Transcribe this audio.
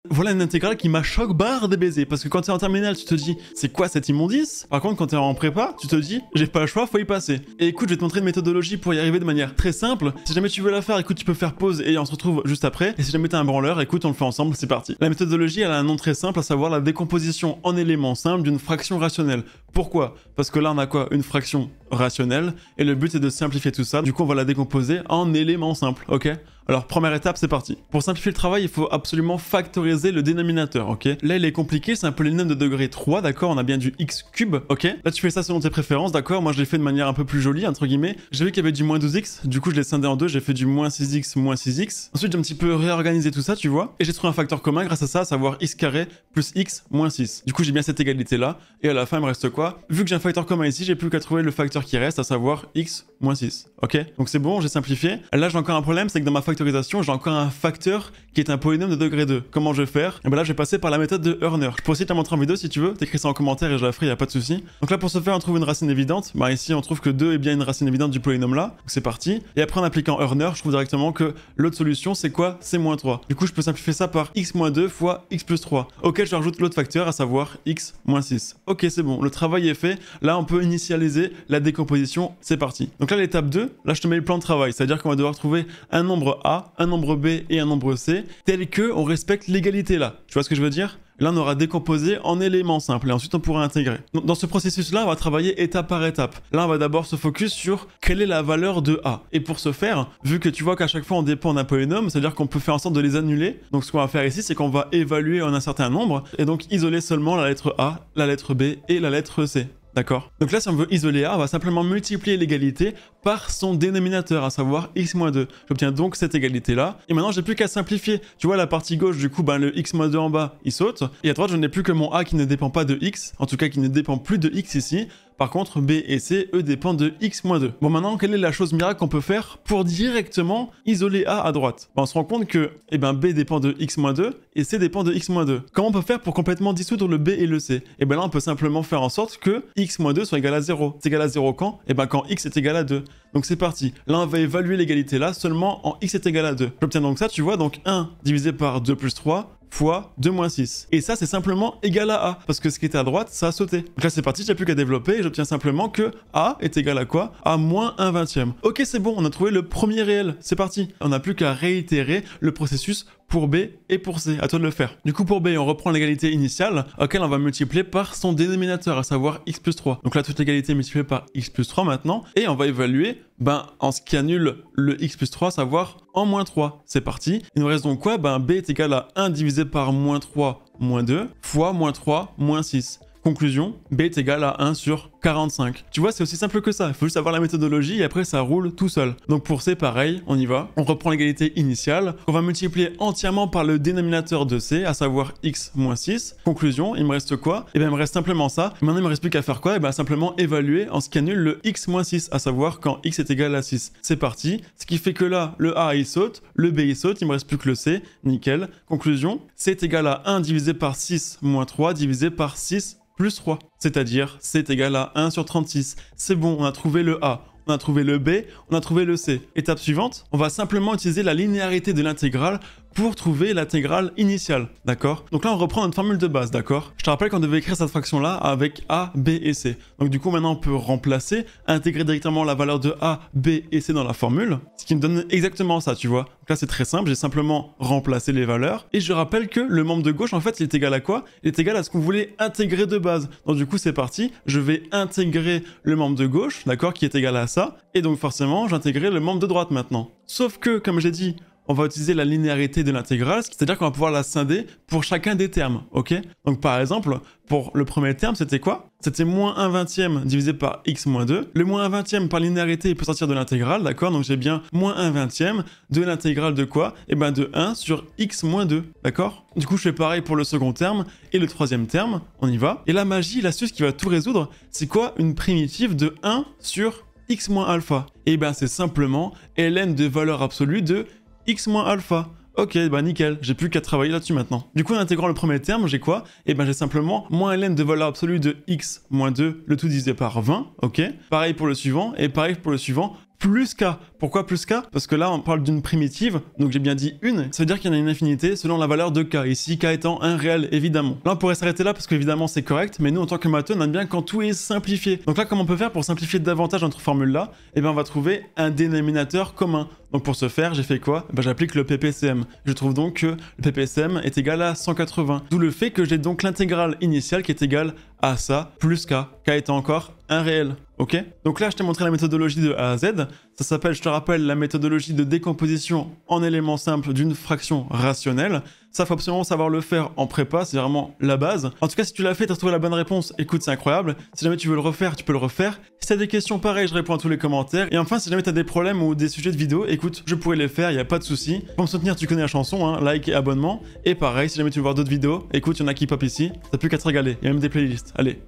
Voilà une intégrale qui m'a choc barre des baisers, parce que quand t'es en terminale, tu te dis, c'est quoi cette immondice? Par contre, quand t'es en prépa, tu te dis, j'ai pas le choix, faut y passer. Et écoute, je vais te montrer une méthodologie pour y arriver de manière très simple. Si jamais tu veux la faire, écoute, tu peux faire pause et on se retrouve juste après. Et si jamais t'es un branleur, écoute, on le fait ensemble, c'est parti. La méthodologie, elle a un nom très simple, à savoir la décomposition en éléments simples d'une fraction rationnelle. Pourquoi? Parce que là, on a quoi? Une fraction rationnelle, et le but c'est de simplifier tout ça. Du coup, on va la décomposer en éléments simples, ok? Alors, première étape, c'est parti. Pour simplifier le travail, il faut absolument factoriser le dénominateur, ok? Là, il est compliqué, c'est un polynôme de degré 3, d'accord? On a bien du x cube, ok? Là, tu fais ça selon tes préférences, d'accord? Moi, je l'ai fait de manière un peu plus jolie, entre guillemets. J'ai vu qu'il y avait du moins 12x, du coup, je l'ai scindé en deux, j'ai fait du moins 6x, moins 6x. Ensuite, j'ai un petit peu réorganisé tout ça, tu vois? Et j'ai trouvé un facteur commun grâce à ça, à savoir x carré plus x moins 6. Du coup, j'ai bien cette égalité-là. Et à la fin, il me reste quoi? Vu que j'ai un facteur commun ici, j'ai plus qu'à trouver le facteur qui reste, à savoir x moins 6, ok? Donc, c'est bon, j'ai simplifié. Là, j'ai encore un problème, c'est que dans ma factorisation, j'ai encore un facteur qui est un polynôme de degré 2. Comment je vais faire? Et ben là, je vais passer par la méthode de Hörner. Je peux aussi te la montrer en vidéo si tu veux. T'écris ça en commentaire et je la ferai, y a pas de souci. Donc là, pour ce faire, on trouve une racine évidente. Bah ici, on trouve que 2 est bien une racine évidente du polynôme là. Donc c'est parti. Et après, en appliquant Hörner, je trouve directement que l'autre solution, c'est quoi? C'est moins 3. Du coup, je peux simplifier ça par x moins 2 fois x plus 3. Ok, je rajoute l'autre facteur, à savoir x moins 6. Ok, c'est bon. Le travail est fait. Là, on peut initialiser la décomposition. C'est parti. Donc là, l'étape 2, là, je te mets le plan de travail. C'est-à-dire qu'on va devoir trouver un nombre A, un nombre B et un nombre C, tel que on respecte l'égalité là. Tu vois ce que je veux dire? Là, on aura décomposé en éléments simples et ensuite on pourra intégrer. Dans ce processus-là, on va travailler étape par étape. Là, on va d'abord se focus sur quelle est la valeur de A. Et pour ce faire, vu que tu vois qu'à chaque fois on dépend d'un polynôme, c'est-à-dire qu'on peut faire en sorte de les annuler. Donc ce qu'on va faire ici, c'est qu'on va évaluer en un certain nombre et donc isoler seulement la lettre A, la lettre B et la lettre C. D'accord? Donc là, si on veut isoler A, on va simplement multiplier l'égalité par son dénominateur, à savoir x-2. J'obtiens donc cette égalité-là. Et maintenant, j'ai plus qu'à simplifier. Tu vois, la partie gauche, du coup, ben, le x-2 en bas, il saute. Et à droite, je n'ai plus que mon A qui ne dépend pas de x. En tout cas, qui ne dépend plus de x ici. Par contre, B et C, eux, dépendent de x-2. Bon, maintenant, quelle est la chose miracle qu'on peut faire pour directement isoler A à droite? Ben, on se rend compte que eh ben, B dépend de x-2 et C dépend de x-2. Comment on peut faire pour complètement dissoudre le B et le C? Et ben là, on peut simplement faire en sorte que x-2 soit égal à 0. C'est égal à 0 quand? Et ben quand x est égal à 2. Donc c'est parti. Là, on va évaluer l'égalité là seulement en x est égal à 2. J'obtiens donc ça, tu vois, donc 1 divisé par 2 plus 3 fois 2 moins 6. Et ça, c'est simplement égal à A, parce que ce qui était à droite, ça a sauté. Donc là, c'est parti, j'ai plus qu'à développer, et j'obtiens simplement que A est égal à quoi? À moins 1/20. Ok, c'est bon, on a trouvé le premier réel, c'est parti. On n'a plus qu'à réitérer le processus pour B et pour C, à toi de le faire. Du coup, pour B, on reprend l'égalité initiale, auquel on va multiplier par son dénominateur, à savoir x plus 3. Donc là, toute l'égalité est multipliée par x plus 3 maintenant, et on va évaluer, ben, en ce qui annule le x plus 3, à savoir en moins 3. C'est parti. Il nous reste donc quoi? Ben, B est égal à 1 divisé par moins 3 moins 2 fois moins 3 moins 6. Conclusion, B est égal à 1 sur 45. Tu vois, c'est aussi simple que ça. Il faut juste avoir la méthodologie et après ça roule tout seul. Donc pour C, pareil, on y va. On reprend l'égalité initiale. On va multiplier entièrement par le dénominateur de C, à savoir x moins 6. Conclusion, il me reste quoi? Et bien il me reste simplement ça. Maintenant il me reste plus qu'à faire quoi? Et bien simplement évaluer en ce qui annule le x moins 6, à savoir quand x est égal à 6. C'est parti. Ce qui fait que là, le A il saute, le B il saute, il me reste plus que le C. Nickel. Conclusion, C est égal à 1 divisé par 6 moins 3 divisé par 6 plus 3, c'est-à-dire C est égal à 1 sur 36. C'est bon, on a trouvé le A, on a trouvé le B, on a trouvé le C. Étape suivante, on va simplement utiliser la linéarité de l'intégrale pour trouver l'intégrale initiale, d'accord? Donc là, on reprend notre formule de base, d'accord? Je te rappelle qu'on devait écrire cette fraction-là avec A, B et C. Donc du coup, maintenant, on peut remplacer, intégrer directement la valeur de A, B et C dans la formule, ce qui me donne exactement ça, tu vois? Donc là, c'est très simple, j'ai simplement remplacé les valeurs. Et je rappelle que le membre de gauche, en fait, il est égal à quoi? Il est égal à ce qu'on voulait intégrer de base. Donc du coup, c'est parti, je vais intégrer le membre de gauche, d'accord, qui est égal à ça. Et donc forcément, j'intégrerai le membre de droite maintenant. Sauf que, comme j'ai dit, on va utiliser la linéarité de l'intégrale, c'est-à-dire qu'on va pouvoir la scinder pour chacun des termes, ok? Donc par exemple, pour le premier terme, c'était quoi? C'était moins 1/20 divisé par x moins 2. Le moins 1/20 par linéarité, il peut sortir de l'intégrale, d'accord? Donc j'ai bien moins 1/20 de l'intégrale de quoi? Eh ben de 1 sur x moins 2, d'accord? Du coup, je fais pareil pour le second terme et le troisième terme, on y va. Et la magie, l'astuce qui va tout résoudre, c'est quoi? Une primitive de 1 sur x moins alpha. Et ben c'est simplement ln de valeur absolue de x moins alpha. Ok, bah nickel, j'ai plus qu'à travailler là-dessus maintenant. Du coup, en intégrant le premier terme, j'ai quoi? Et ben j'ai simplement moins ln de valeur absolue de x moins 2, le tout divisé par 20, ok? Pareil pour le suivant, et pareil pour le suivant, plus k. Pourquoi plus k? Parce que là, on parle d'une primitive, donc j'ai bien dit une, ça veut dire qu'il y en a une infinité selon la valeur de k, ici k étant un réel, évidemment. Là, on pourrait s'arrêter là parce qu'évidemment, c'est correct, mais nous, en tant que matheux, on aime bien quand tout est simplifié. Donc là, comment on peut faire pour simplifier davantage notre formule-là? Eh bien, on va trouver un dénominateur commun. Donc pour ce faire, j'ai fait quoi? Ben, j'applique le PPCM. Je trouve donc que le PPCM est égal à 180. D'où le fait que j'ai donc l'intégrale initiale qui est égale à ça plus k. K étant encore un réel. Ok? Donc là, je t'ai montré la méthodologie de A à Z. Ça s'appelle, je te rappelle, la méthodologie de décomposition en éléments simples d'une fraction rationnelle. Ça, faut absolument savoir le faire en prépa, c'est vraiment la base. En tout cas, si tu l'as fait, tu as trouvé la bonne réponse, écoute, c'est incroyable. Si jamais tu veux le refaire, tu peux le refaire. Si tu as des questions, pareil, je réponds à tous les commentaires. Et enfin, si jamais tu as des problèmes ou des sujets de vidéo, écoute, je pourrais les faire, il n'y a pas de souci. Pour me soutenir, tu connais la chanson, hein, like et abonnement. Et pareil, si jamais tu veux voir d'autres vidéos, écoute, il y en a qui pop ici. T'as plus qu'à te régaler, il y a même des playlists. Allez,